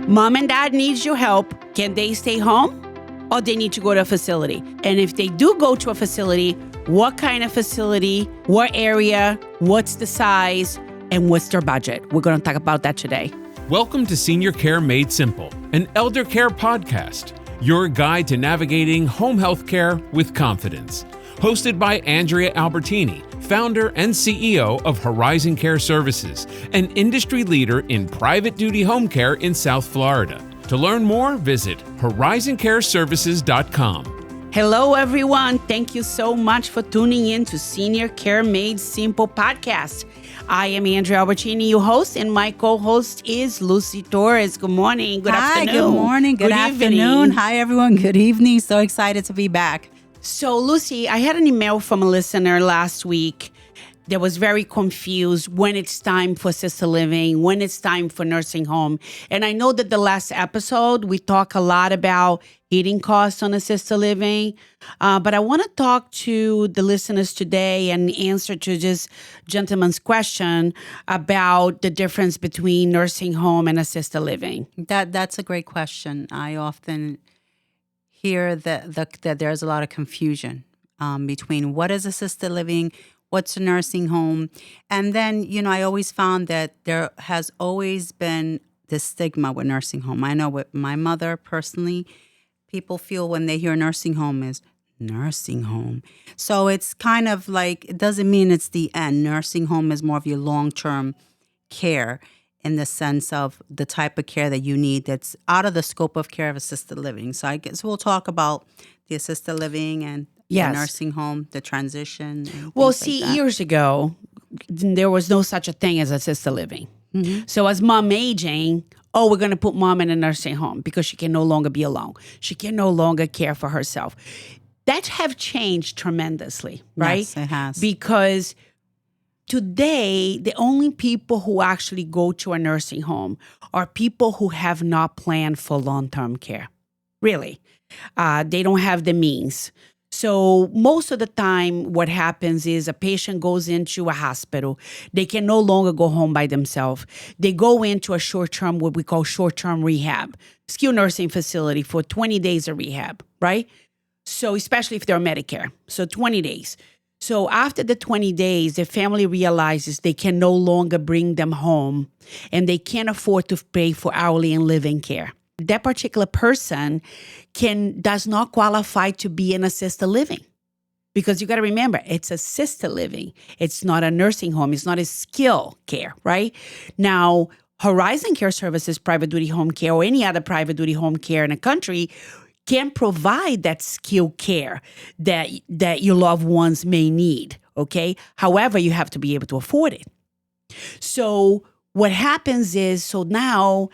Mom and dad needs your help. Can they stay home or they need to go to a facility? And if they do go to a facility, what kind of facility, what area, what's the size, and what's their budget? We're going to talk about that today. Welcome to Senior Care Made Simple, an elder care podcast, your guide to navigating home health care with confidence. Hosted by Andrea Albertini, founder and CEO of Horizon Care Services, an industry leader in private duty home care in South Florida. To learn more, visit horizoncareservices.com. Hello, everyone. Thank you so much for tuning in to Senior Care Made Simple podcast. I am Andrea Albertini, your host, and my co-host is Lucy Torres. Good morning. Good afternoon. Hi, good morning. Good afternoon. Evening. Hi, everyone. Good evening. So excited to be back. So, Lucy, I had an email from a listener last week that was very confused when it's time for assisted living, when it's time for nursing home. And I know that the last episode, we talk a lot about heating costs on assisted living. But I want to talk to the listeners today and answer to this gentleman's question about the difference between nursing home and assisted living. That's a great question. I often hear that there's a lot of confusion between what is assisted living, what's a nursing home. And then, I always found that there has always been this stigma with nursing home. I know with my mother personally, people feel when they hear nursing home is nursing home. So it's kind of like, it doesn't mean it's the end. Nursing home is more of your long-term care in the sense of the type of care that you need that's out of the scope of care of assisted living. So I guess we'll talk about the assisted living and the nursing home, the transition. Well, see, years ago, there was no such a thing as assisted living. Mm-hmm. So as mom aging, we're going to put mom in a nursing home because she can no longer be alone. She can no longer care for herself. That have changed tremendously, right? Yes, it has. Because today, the only people who actually go to a nursing home are people who have not planned for long-term care. Really. They don't have the means. So most of the time, what happens is a patient goes into a hospital. They can no longer go home by themselves. They go into a short-term, what we call short-term rehab, skilled nursing facility for 20 days of rehab, right? So especially if they're Medicare. So 20 days. So after the 20 days, the family realizes they can no longer bring them home and they can't afford to pay for hourly and living care. That particular person does not qualify to be in assisted living. Because you got to remember, it's assisted living. It's not a nursing home. It's not a skilled care, right? Now, Horizon Care Services, private duty home care, or any other private duty home care in the country can provide that skilled care that your loved ones may need, okay? However, you have to be able to afford it. So what happens is, now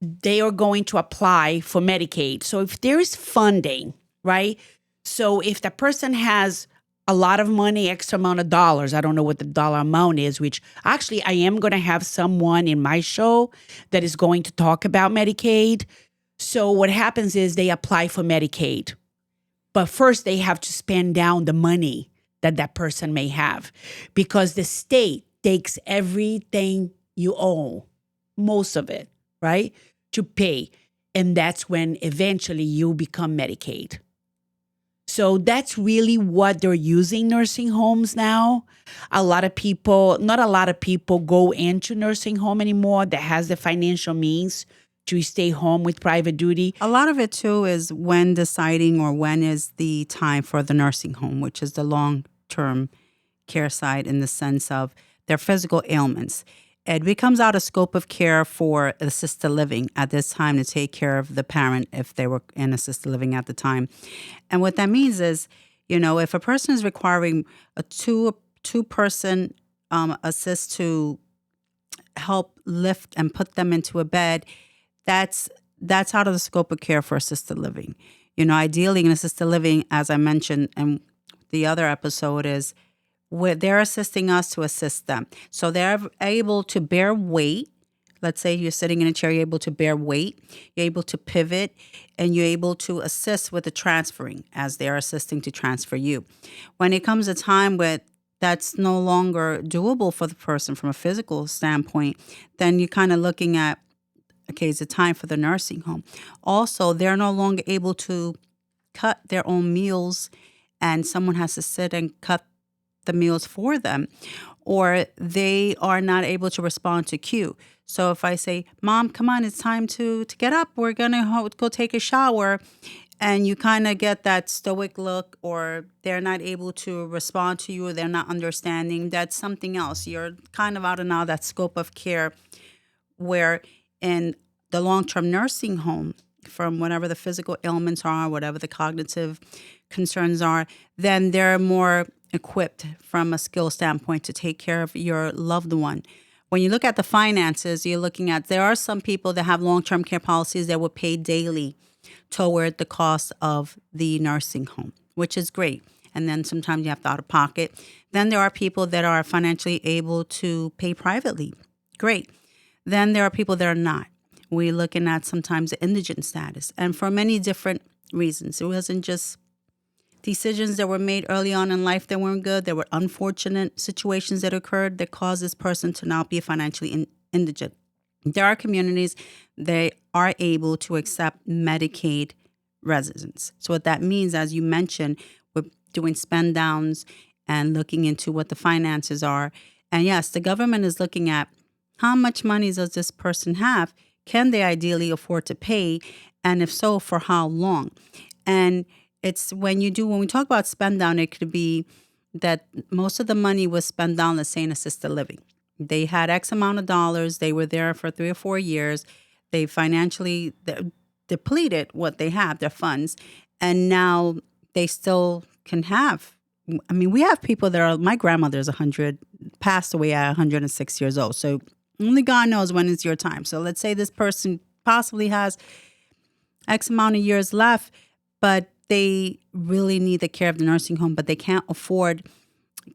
they are going to apply for Medicaid. So if there is funding, right? So if the person has a lot of money, X amount of dollars, I don't know what the dollar amount is, which actually I am going to have someone in my show that is going to talk about Medicaid. So what happens is they apply for Medicaid. But first they have to spend down the money that person may have because the state takes everything you owe, most of it, right, to pay. And that's when eventually you become Medicaid. So that's really what they're using nursing homes now. Not a lot of people go into nursing home anymore that has the financial means to stay home with private duty. A lot of it, too, is when deciding or when is the time for the nursing home, which is the long-term care side in the sense of their physical ailments. It becomes out of scope of care for assisted living at this time to take care of the parent if they were in assisted living at the time. And what that means is, if a person is requiring a two-person assist to help lift and put them into a bed, that's out of the scope of care for assisted living. Ideally in assisted living, as I mentioned in the other episode, is where they're assisting us to assist them. So they're able to bear weight. Let's say you're sitting in a chair, you're able to bear weight, you're able to pivot, and you're able to assist with the transferring as they're assisting to transfer you. When it comes a time where that's no longer doable for the person from a physical standpoint, then you're kind of looking at okay, it's a time for the nursing home. Also, they're no longer able to cut their own meals, and someone has to sit and cut the meals for them, or they are not able to respond to cue. So if I say, Mom, come on, it's time to get up. We're going to go take a shower. And you kind of get that stoic look, or they're not able to respond to you, or they're not understanding. That's something else. You're kind of out of now that scope of care, where in the long-term nursing home, from whatever the physical ailments are, whatever the cognitive concerns are, then they're more equipped from a skill standpoint to take care of your loved one. When you look at the finances, you're looking at, there are some people that have long-term care policies that will pay daily toward the cost of the nursing home, which is great. And then sometimes you have to out of pocket. Then there are people that are financially able to pay privately. Great. Then there are people that are not. We're looking at sometimes the indigent status. And for many different reasons. It wasn't just decisions that were made early on in life that weren't good. There were unfortunate situations that occurred that caused this person to now be financially indigent. There are communities they are able to accept Medicaid residents. So what that means, as you mentioned, we're doing spend downs and looking into what the finances are. And yes, the government is looking at how much money does this person have? Can they ideally afford to pay? And if so, for how long? And it's when we talk about spend down, it could be that most of the money was spent down, let's say, in assisted living. They had X amount of dollars. They were there for 3 or 4 years. They financially depleted what they have, their funds. And now they still can have. I mean, we have people that are, my grandmother's 100, passed away at 106 years old. So only God knows when is your time. So let's say this person possibly has X amount of years left, but they really need the care of the nursing home, but they can't afford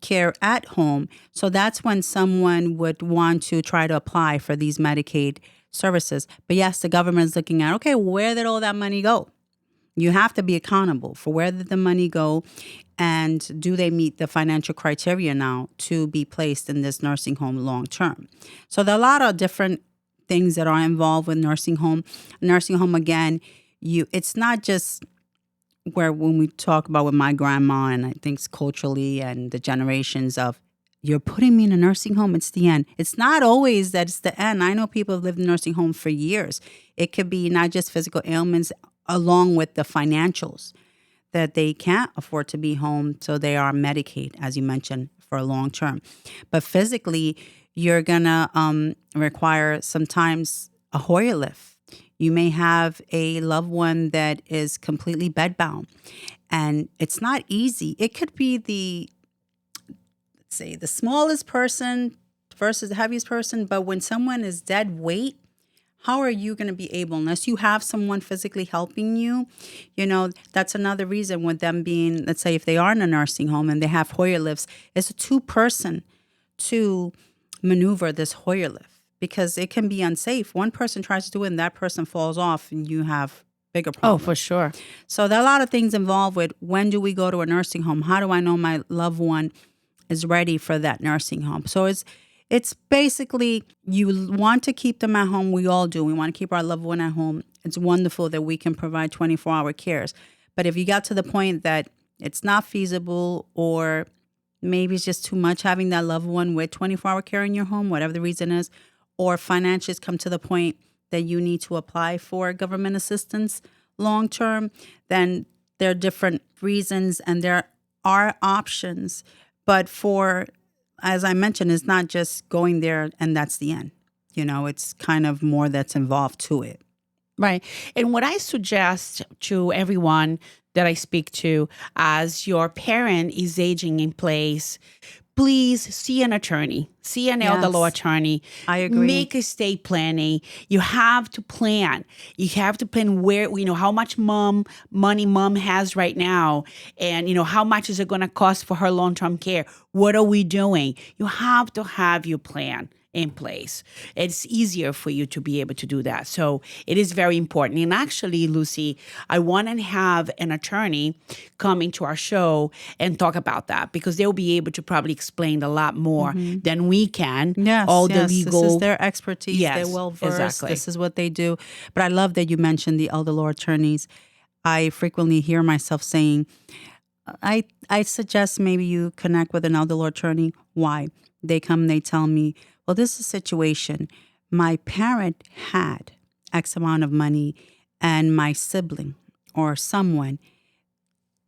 care at home. So that's when someone would want to try to apply for these Medicaid services. But yes, the government is looking at, okay, where did all that money go? You have to be accountable for where did the money go, and do they meet the financial criteria now to be placed in this nursing home long term? So there are a lot of different things that are involved with nursing home. Nursing home, again, it's not just where when we talk about with my grandma, and I think culturally and the generations of, you're putting me in a nursing home, it's the end. It's not always that it's the end. I know people have lived in nursing home for years. It could be not just physical ailments, along with the financials, that they can't afford to be home, so they are Medicaid, as you mentioned, for a long term. But physically, you're going to require sometimes a Hoyer lift. You may have a loved one that is completely bedbound, and it's not easy. It could be the smallest person versus the heaviest person, but when someone is dead weight, how are you going to be able, unless you have someone physically helping you? That's another reason with them being, let's say if they are in a nursing home and they have Hoyer lifts, it's a 2-person to maneuver this Hoyer lift, because it can be unsafe. One person tries to do it and that person falls off, and you have bigger problems. Oh, for sure. So there are a lot of things involved with, when do we go to a nursing home? How do I know my loved one is ready for that nursing home? So it's basically, you want to keep them at home. We all do. We want to keep our loved one at home. It's wonderful that we can provide 24-hour cares. But if you got to the point that it's not feasible, or maybe it's just too much having that loved one with 24-hour care in your home, whatever the reason is, or financials come to the point that you need to apply for government assistance long term, then there are different reasons and there are options. But as I mentioned, it's not just going there and that's the end. It's kind of more that's involved to it. Right. And what I suggest to everyone that I speak to, as your parent is aging in place, please see an attorney, see an elder law attorney. I agree. Make estate planning. You have to plan. You have to plan where, how much money mom has right now, and, how much is it going to cost for her long-term care? What are we doing? You have to have your plan. in place. It's easier for you to be able to do that. So it is very important. And actually, Lucy, I want to have an attorney come into our show and talk about that, because they'll be able to probably explain a lot more than we can. Yes, all the legal. This is their expertise. Yes, They're well versed. exactly. This is what they do. But I love that you mentioned the elder law attorneys. I frequently hear myself saying, I suggest maybe you connect with an elder law attorney. Why? They come, they tell me, well, this is a situation. My parent had X amount of money and my sibling or someone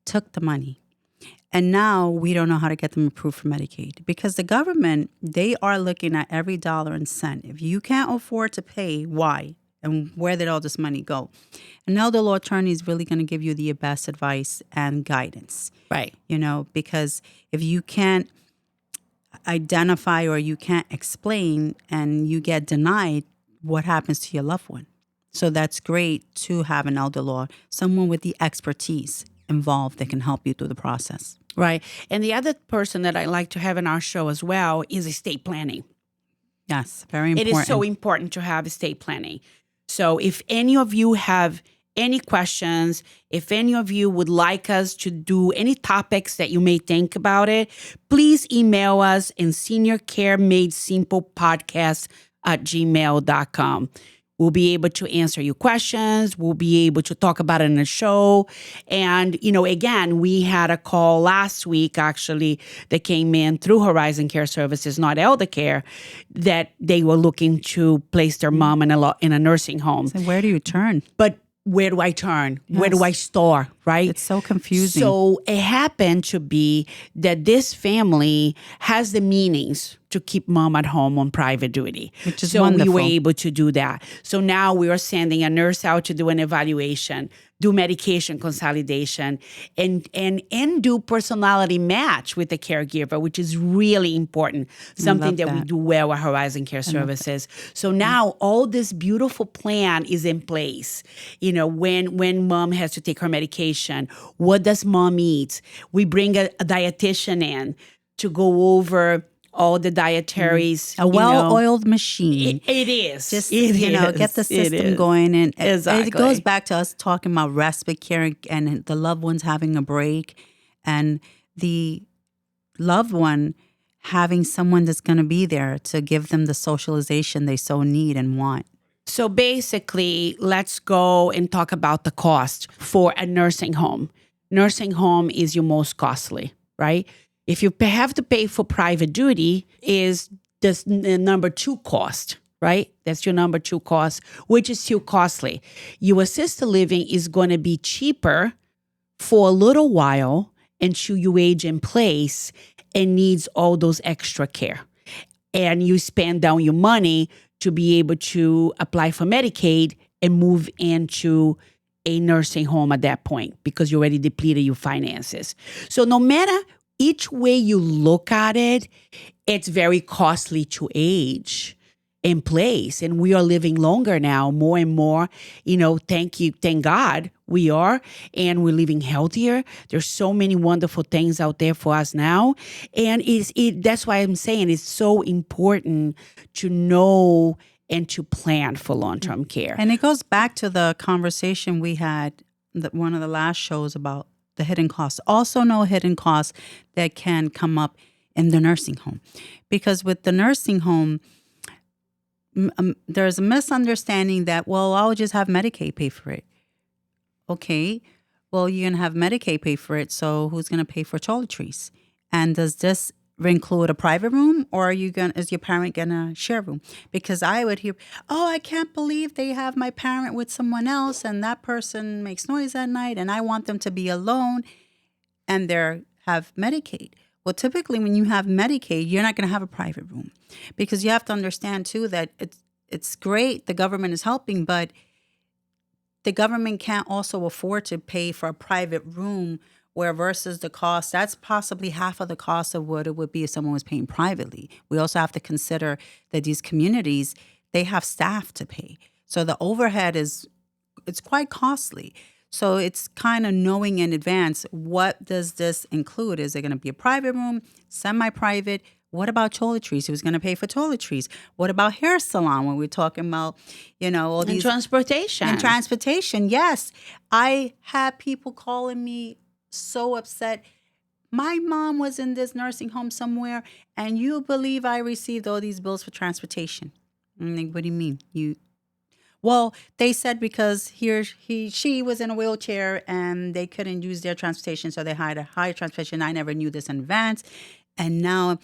took the money. And now we don't know how to get them approved for Medicaid, because the government, they are looking at every dollar and cent. If you can't afford to pay, why? And where did all this money go? An elder law attorney is really going to give you the best advice and guidance. Right. Because if you can't identify or you can't explain and you get denied, what happens to your loved one? So that's great to have an elder law, someone with the expertise involved that can help you through the process. Right. And the other person that I like to have in our show as well is estate planning. Yes, very important. It is so important to have estate planning. So if any of you have any questions, if any of you would like us to do any topics that you may think about it, please email us in seniorcaremade-simple-podcast@gmail.com. We'll be able to answer your questions. We'll be able to talk about it in the show. And, again, we had a call last week, actually, that came in through Horizon Care Services, not Elder Care, that they were looking to place their mom in a nursing home. So where do you turn? But where do I turn? Yes. Where do I start? Right? It's so confusing. So it happened to be that this family has the meanings to keep mom at home on private duty. Which is so wonderful. we were able to do that. So now we are sending a nurse out to do an evaluation, do medication consolidation, and do personality match with the caregiver, which is really important. Something that we do well at Horizon Care Services. So now all this beautiful plan is in place. When mom has to take her medication, what does mom eat? We bring a dietitian in to go over all the dietaries. A well-oiled machine. It is. Just, it is. get the system going. And Exactly. it goes back to us talking about respite care and the loved ones having a break and the loved one having someone that's going to be there to give them the socialization they so need and want. So basically, let's go and talk about the cost for a nursing home. Nursing home is your most costly, right? If you have to pay for private duty, is the number 2 cost, right? That's your number 2 cost, which is still costly. Your assisted living is going to be cheaper for a little while until you age in place and needs all those extra care. And you spend down your money to be able to apply for Medicaid and move into a nursing home at that point because you already depleted your finances. So no matter each way you look at it, it's very costly to age in place. And we are living longer now, more and more. Thank God we are. And we're living healthier. There's so many wonderful things out there for us now. And that's why I'm saying it's so important to know and to plan for long-term care. And it goes back to the conversation we had, one of the last shows about the hidden costs. Also know hidden costs that can come up in the nursing home. Because with the nursing home, there's a misunderstanding that, I'll just have Medicaid pay for it. Okay, you're going to have Medicaid pay for it, so who's going to pay for toiletries? And does this include a private room, or is your parent going to share a room? Because I would hear, I can't believe they have my parent with someone else, and that person makes noise at night, and I want them to be alone, and they have Medicaid. Well, typically when you have Medicaid, you're not going to have a private room, because you have to understand too that it's great the government is helping, but the government can't also afford to pay for a private room where versus the cost, that's possibly half of the cost of what it would be if someone was paying privately. We also have to consider that these communities, they have staff to pay. So the overhead it's quite costly. So it's kind of knowing in advance, what does this include? Is it going to be a private room, semi-private? What about toiletries? Who's going to pay for toiletries? What about hair salon when we're talking about, all And these transportation. and transportation? Yes. I had people calling me so upset. My mom was in this nursing home somewhere, and you believe I received all these bills for transportation. I'm like, what do you mean? Well, they said because she was in a wheelchair and they couldn't use their transportation, so they hired a higher transportation. I never knew this in advance. And now,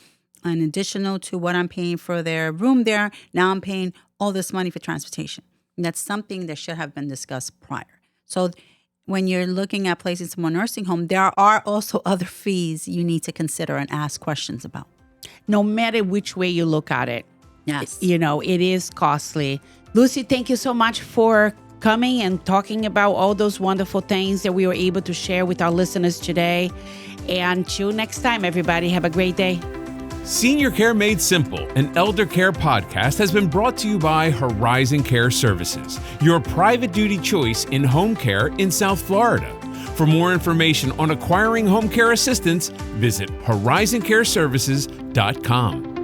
in additional to what I'm paying for their room there, now I'm paying all this money for transportation. And that's something that should have been discussed prior. So when you're looking at placing someone in a nursing home, there are also other fees you need to consider and ask questions about. No matter which way you look at it. Yes. It is costly. Lucy, thank you so much for coming and talking about all those wonderful things that we were able to share with our listeners today. And till next time, everybody, have a great day. Senior Care Made Simple, an elder care podcast, has been brought to you by Horizon Care Services, your private duty choice in home care in South Florida. For more information on acquiring home care assistance, visit horizoncareservices.com.